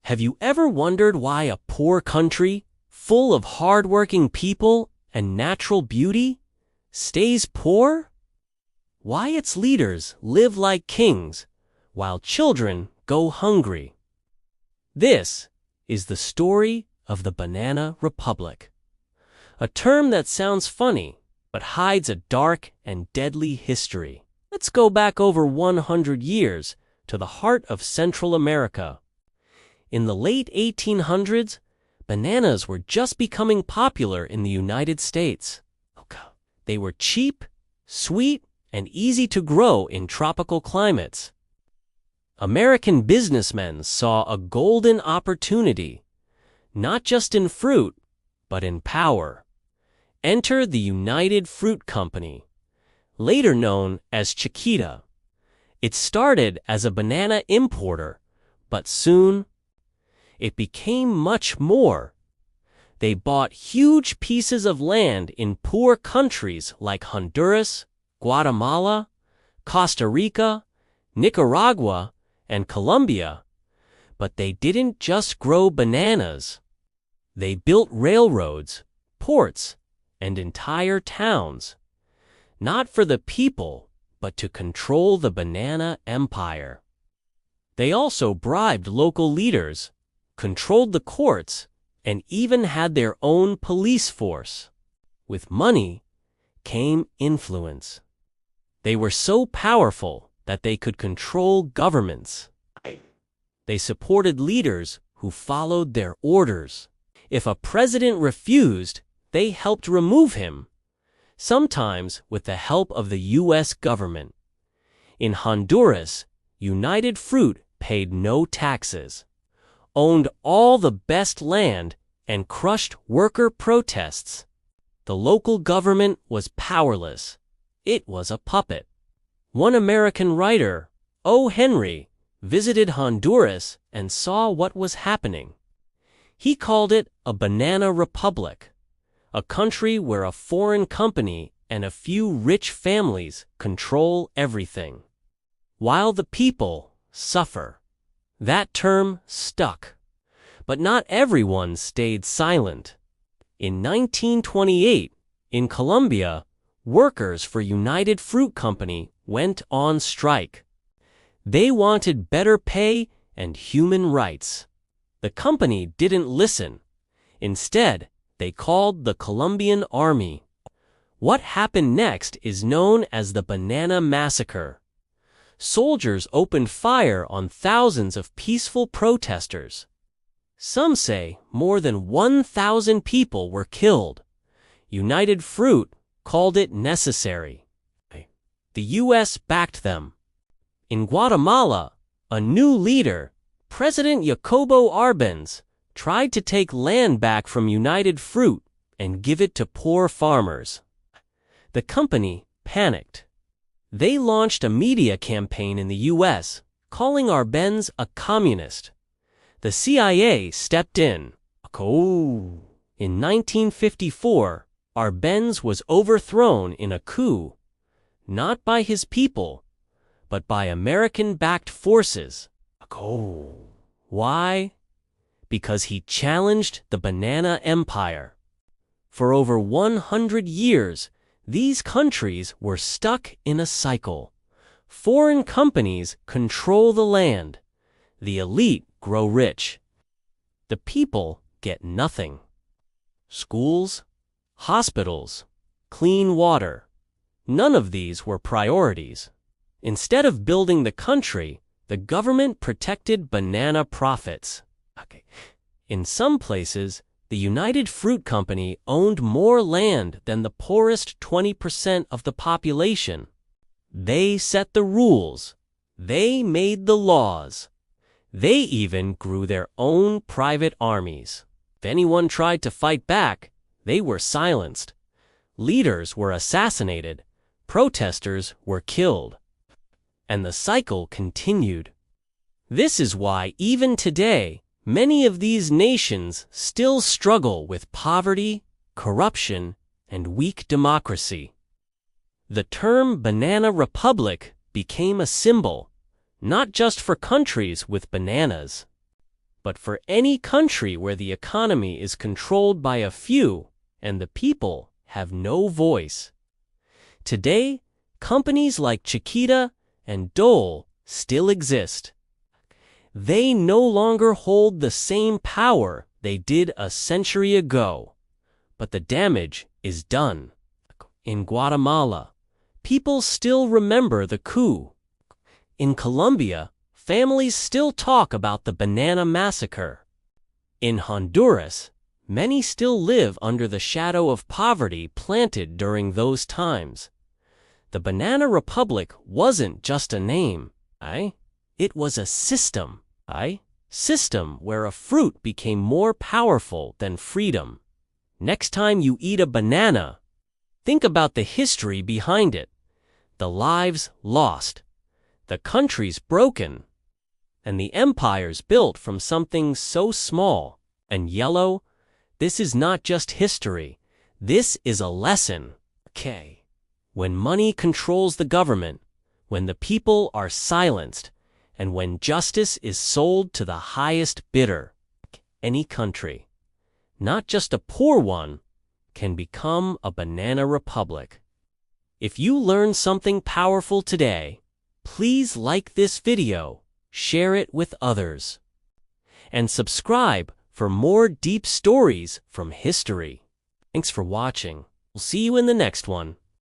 Have you ever wondered why a poor country, full of hard-working people and natural beauty, stays poor? Why its leaders live like kings, while children go hungry? This is the story of the Banana Republic, a term that sounds funny, but hides a dark and deadly history. Let's go back over 100 years to the heart of Central America. In the late 1800s, bananas were just becoming popular in the United States. They were cheap, sweet, and easy to grow in tropical climates. American businessmen saw a golden opportunity, not just in fruit, but in power. Enter the United Fruit Company, later known as Chiquita. It started as a banana importer, but soon it became much more. They bought huge pieces of land in poor countries like Honduras, Guatemala, Costa Rica, Nicaragua, and Colombia. But they didn't just grow bananas. They built railroads, ports, and entire towns, not for the people, but to control the banana empire. They also bribed local leaders, controlled the courts, and even had their own police force. With money came influence. They were so powerful that they could control governments. They supported leaders who followed their orders. If a president refused, they helped remove him, sometimes with the help of the U.S. government. In Honduras, United Fruit paid no taxes, owned all the best land, and crushed worker protests. The local government was powerless. It was a puppet. One American writer, O. Henry, visited Honduras and saw what was happening. He called it a banana republic, a country where a foreign company and a few rich families control everything, while the people suffer. That term stuck. But not everyone stayed silent. In 1928, in Colombia, workers for United Fruit Company went on strike. They wanted better pay and human rights. The company didn't listen. Instead, they called the Colombian army. What happened next is known as the Banana Massacre. Soldiers opened fire on thousands of peaceful protesters. Some say more than 1,000 people were killed. United Fruit called it necessary. The U.S. backed them. In Guatemala, a new leader, President Jacobo Arbenz, tried to take land back from United Fruit and give it to poor farmers. The company panicked. They launched a media campaign in the U.S., calling Arbenz a communist. The CIA stepped in. In 1954, Arbenz was overthrown in a coup, not by his people, but by American-backed forces. Why? Because he challenged the banana empire. For over 100 years, these countries were stuck in a cycle. Foreign companies control the land. The elite grow rich. The people get nothing. Schools, hospitals, clean water. None of these were priorities. Instead of building the country, the government protected banana profits. In some places, the United Fruit Company owned more land than the poorest 20% of the population. They set the rules. They made the laws. They even grew their own private armies. If anyone tried to fight back, they were silenced. Leaders were assassinated. Protesters were killed. And the cycle continued. This is why even today, many of these nations still struggle with poverty, corruption, and weak democracy. The term Banana Republic became a symbol, not just for countries with bananas, but for any country where the economy is controlled by a few and the people have no voice. Today, companies like Chiquita and Dole still exist. They no longer hold the same power they did a century ago, but the damage is done. In Guatemala, people still remember the coup. In Colombia, families still talk about the banana massacre. In Honduras, many still live under the shadow of poverty planted during those times. The Banana Republic wasn't just a name, it was a system, system where a fruit became more powerful than freedom. Next time you eat a banana, think about the history behind it, the lives lost, the countries broken, and the empires built from something so small and yellow. This is not just history, this is a lesson. When money controls the government, when the people are silenced, and when justice is sold to the highest bidder, any country, not just a poor one, can become a banana republic. If you learned something powerful today, please like this video, share it with others, and subscribe for more deep stories from history. Thanks for watching. We'll see you in the next one.